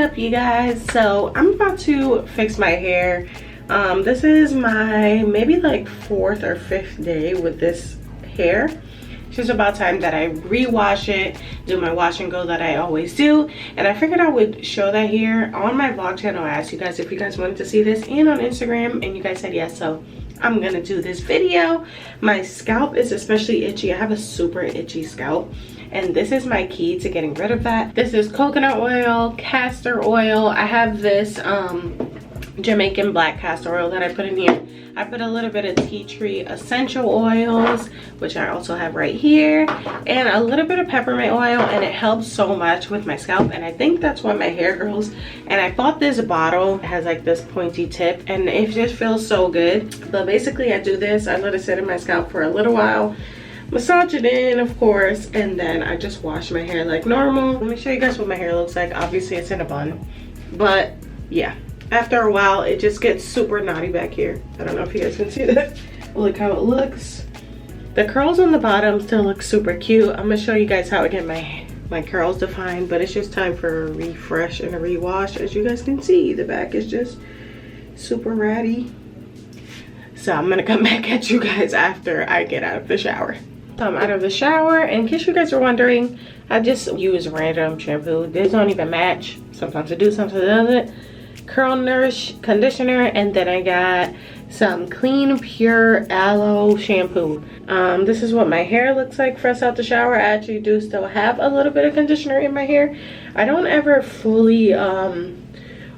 up, you guys? So I'm about to fix my hair. This is my maybe like 4th or 5th day with this hair. It's just about time that I rewash it, do my wash and go that I always do. And I figured I would show that here on my vlog channel. I asked you guys if you guys wanted to see this, and on Instagram, and you guys said yes, so I'm gonna do this video. My scalp is especially itchy. I have a super itchy scalp, and this is my key to getting rid of that. This is coconut oil, castor oil. I have this Jamaican black castor oil that I put in here. I put a little bit of tea tree essential oils, which I also have right here, and a little bit of peppermint oil, and it helps so much with my scalp, and I think that's why my hair grows. And I bought this bottle. It has like this pointy tip, and it just feels so good. But basically I do this, I let it sit in my scalp for a little while, massage it in, of course, and then I just wash my hair like normal. Let me show you guys what my hair looks like. Obviously it's in a bun, but yeah, after a while it just gets super knotty back here. I don't know if you guys can see that. Look how it looks. The curls on the bottom still look super cute. I'm gonna show you guys how I get my curls defined, but it's just time for a refresh and a rewash. As you guys can see, the back is just super ratty. So I'm gonna come back at you guys after I get out of the shower. So I'm out of the shower, and in case you guys are wondering, I just use random shampoo. These don't even match. Sometimes it do, sometimes it doesn't. Curl Nourish conditioner, and then I got some Clean Pure Aloe shampoo. This is what my hair looks like fresh out the shower. I actually do still have a little bit of conditioner in my hair. I don't ever fully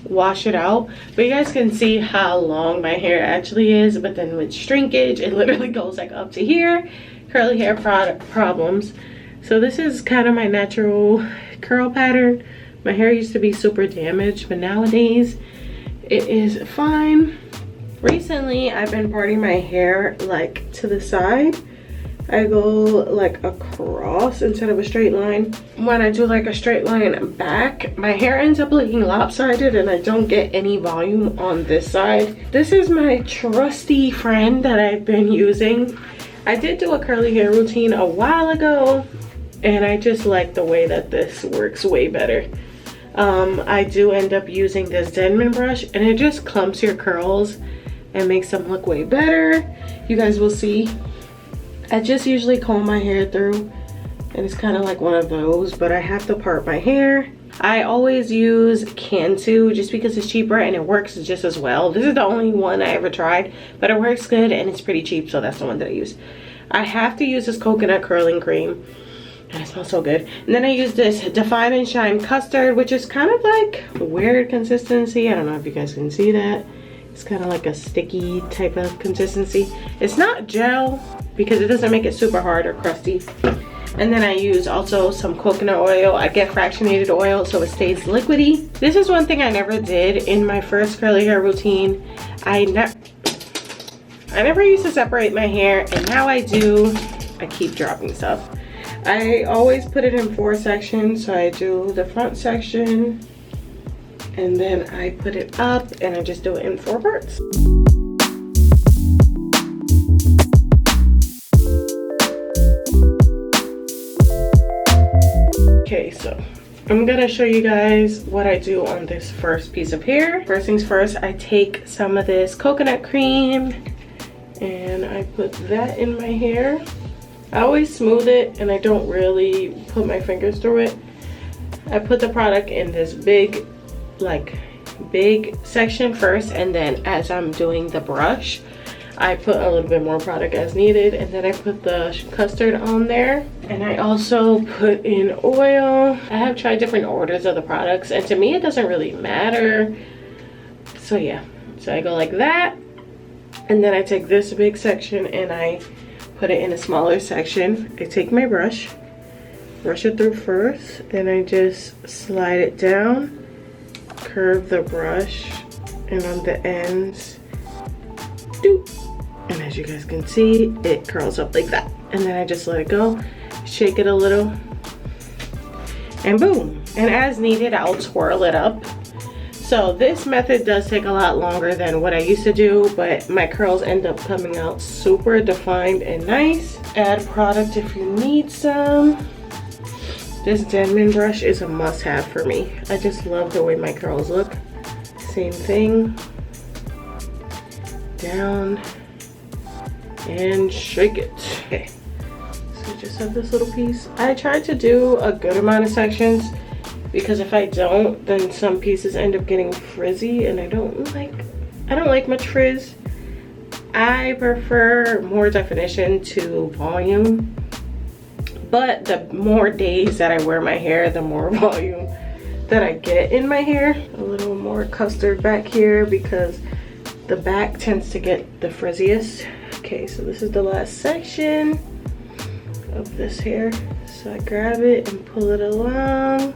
wash it out, but you guys can see how long my hair actually is. But then with shrinkage, it literally goes like up to here. Curly hair problems. So this is kind of my natural curl pattern. My hair used to be super damaged, but nowadays it is fine. Recently, I've been parting my hair like to the side. I go like across instead of a straight line. When I do like a straight line back, my hair ends up looking lopsided and I don't get any volume on this side. This is my trusty friend that I've been using. I did do a curly hair routine a while ago, and I just like the way that this works way better. I do end up using this Denman brush, and it just clumps your curls and makes them look way better. You guys will see. I just usually comb my hair through, and it's kind of like one of those, but I have to part my hair. I always use Cantu just because it's cheaper and it works just as well. This is the only one I ever tried, but it works good and it's pretty cheap, so that's the one that I use. I have to use this coconut curling cream. And it smells so good. And then I use this Define and Shine custard, which is kind of like a weird consistency. I don't know if you guys can see that. It's kind of like a sticky type of consistency. It's not gel because it doesn't make it super hard or crusty. And then I use also some coconut oil. I get fractionated oil so it stays liquidy. This is one thing I never did in my first curly hair routine. I never used to separate my hair, and now I do. I keep dropping stuff. I always put it in 4 sections. So I do the front section, and then I put it up, and I just do it in 4 parts. Okay, so I'm gonna show you guys what I do on this first piece of hair. First things first, I take some of this coconut cream and I put that in my hair. I always smooth it and I don't really put my fingers through it. I put the product in this big section first, and then as I'm doing the brush, I put a little bit more product as needed, and then I put the custard on there, and I also put in oil. I have tried different orders of the products, and to me it doesn't really matter. So yeah, so I go like that, and then I take this big section and I put it in a smaller section. I take my brush it through first, and I just slide it down, curve the brush, and on the ends, doop. And as you guys can see, it curls up like that. And then I just let it go, shake it a little, and boom. And as needed, I'll twirl it up. So this method does take a lot longer than what I used to do, but my curls end up coming out super defined and nice. Add product if you need some. This Denman brush is a must-have for me. I just love the way my curls look. Same thing. Down and shake it. Okay, so just have this little piece. I tried to do a good amount of sections because if I don't, then some pieces end up getting frizzy, and I don't like much frizz. I prefer more definition to volume, but the more days that I wear my hair, the more volume that I get in my hair. A little more custard back here because the back tends to get the frizziest. Okay, so this is the last section of this hair. So I grab it and pull it along.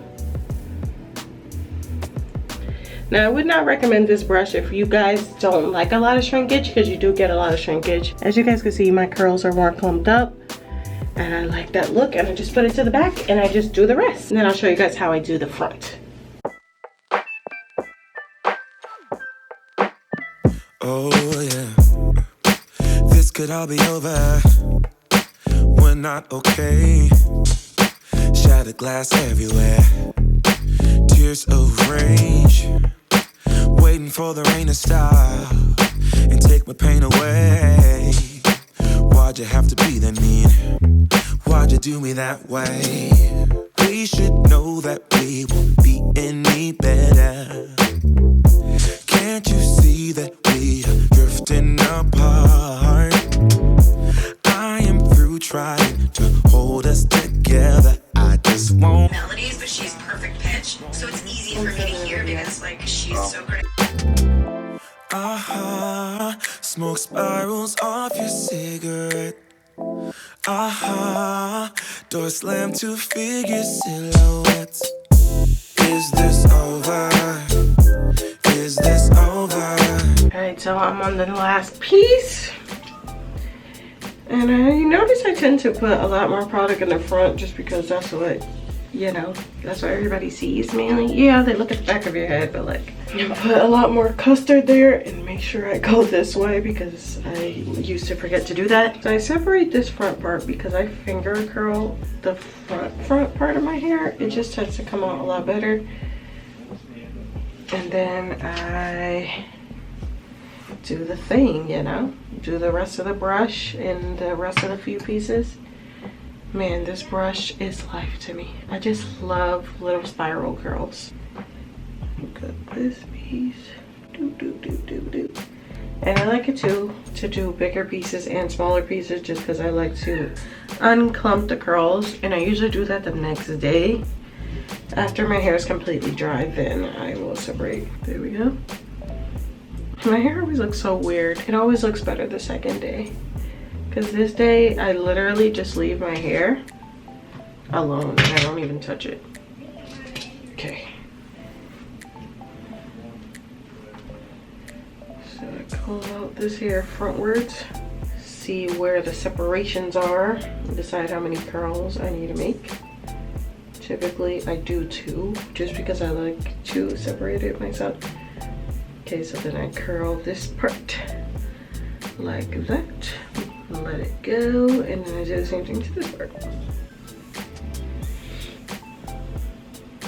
Now, I would not recommend this brush if you guys don't like a lot of shrinkage, because you do get a lot of shrinkage. As you guys can see, my curls are more clumped up and I like that look, and I just put it to the back and I just do the rest. And then I'll show you guys how I do the front. Oh yeah, this could all be over. We're not okay. Shattered glass everywhere. Tears of rage. Waiting for the rain to stop and take my pain away. Why'd you have to be that mean? Why'd you do me that way? We should know that we won't be any better. Can't you see that we are drifting apart? I am through trying to hold us together. I just won't melodies, but she's perfect pitch, so it's easy for me to hear because like she's so great. Smoke spirals off your cigarette. Door slammed to figure silhouettes. Is this over? Is this over? Alright, so I'm on the last piece. And I notice I tend to put a lot more product in the front just because that's what, you know, that's what everybody sees mainly. Yeah, they look at the back of your head, but like, you put a lot more custard there and make sure I go this way because I used to forget to do that. So I separate this front part because I finger curl the front part of my hair. It just tends to come out a lot better. And then I do the thing, you know, do the rest of the brush and the rest of the few pieces. Man, this brush is life to me. I just love little spiral curls. Got this piece. And I like it too to do bigger pieces and smaller pieces just because I like to unclump the curls, and I usually do that the next day. After my hair is completely dry, then I will separate. There we go. My hair always looks so weird. It always looks better the second day. Because this day, I literally just leave my hair alone and I don't even touch it. Okay. So I pull out this hair frontwards. See where the separations are. And decide how many curls I need to make. Typically, I do 2 just because I like to separate it myself. Okay, so then I curl this part like that. Let it go, and then I do the same thing to this part.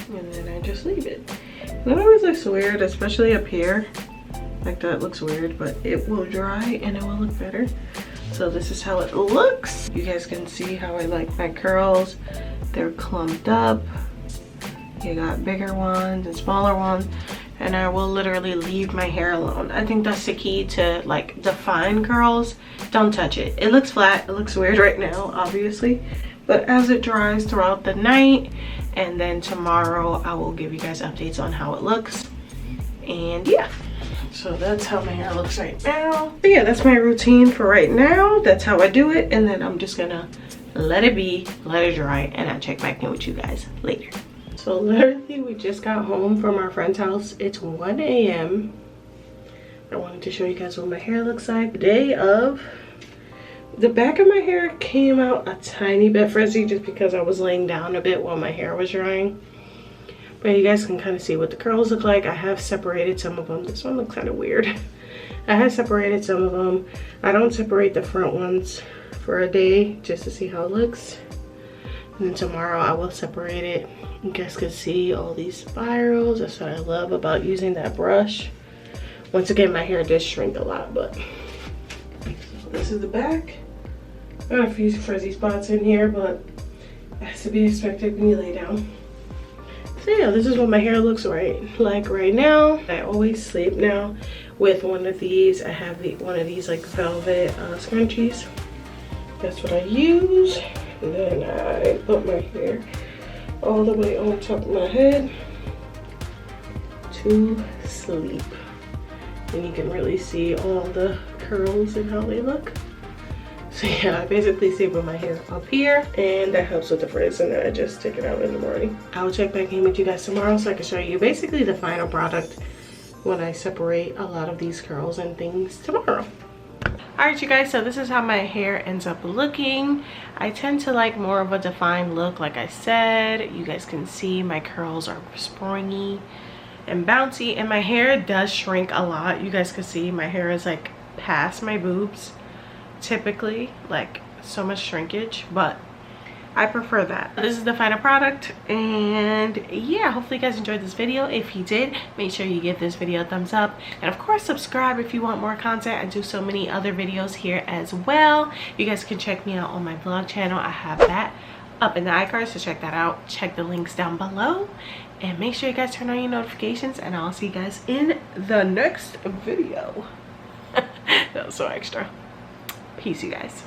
And then I just leave it. And it always looks weird, especially up here. Like that looks weird, but it will dry and it will look better. So this is how it looks. You guys can see how I like my curls. They're clumped up. You got bigger ones and smaller ones. And I will literally leave my hair alone. I think that's the key to like define curls. Don't touch it. It looks flat. It looks weird right now, obviously. But as it dries throughout the night, and then tomorrow I will give you guys updates on how it looks. And yeah, so that's how my hair looks right now. So yeah, that's my routine for right now. That's how I do it. And then I'm just gonna let it be, let it dry, and I'll check back in with you guys later. So literally we just got home from our friend's house. It's 1 a.m. I wanted to show you guys what my hair looks like. The day of, the back of my hair came out a tiny bit frizzy just because I was laying down a bit while my hair was drying. But you guys can kind of see what the curls look like. I have separated some of them. This one looks kind of weird. I have separated some of them. I don't separate the front ones for a day just to see how it looks. And then tomorrow I will separate it. You guys can see all these spirals. That's what I love about using that brush. Once again, my hair does shrink a lot, but so this is the back. I got a few frizzy spots in here, but that's to be expected when you lay down. So yeah, this is what my hair looks like right now. I always sleep now with one of these. I have one of these like velvet scrunchies. That's what I use. And then I put my hair all the way on top of my head to sleep. And you can really see all the curls and how they look. So yeah, I basically sleep with my hair up here, and that helps with the frizz, and then I just take it out in the morning. I'll check back in with you guys tomorrow so I can show you basically the final product when I separate a lot of these curls and things tomorrow. Alright you guys, so this is how my hair ends up looking. I tend to like more of a defined look, like I said. You guys can see my curls are springy and bouncy, and my hair does shrink a lot. You guys can see my hair is like past my boobs typically, like so much shrinkage, but I prefer that. This is the final product, and yeah, hopefully you guys enjoyed this video. If you did, make sure you give this video a thumbs up, and of course subscribe if you want more content. I do so many other videos here as well. You guys can check me out on my vlog channel. I have that up in the iCard, so check that out. Check the links down below, and make sure you guys turn on your notifications, and I'll see you guys in the next video. That was so extra. Peace, you guys.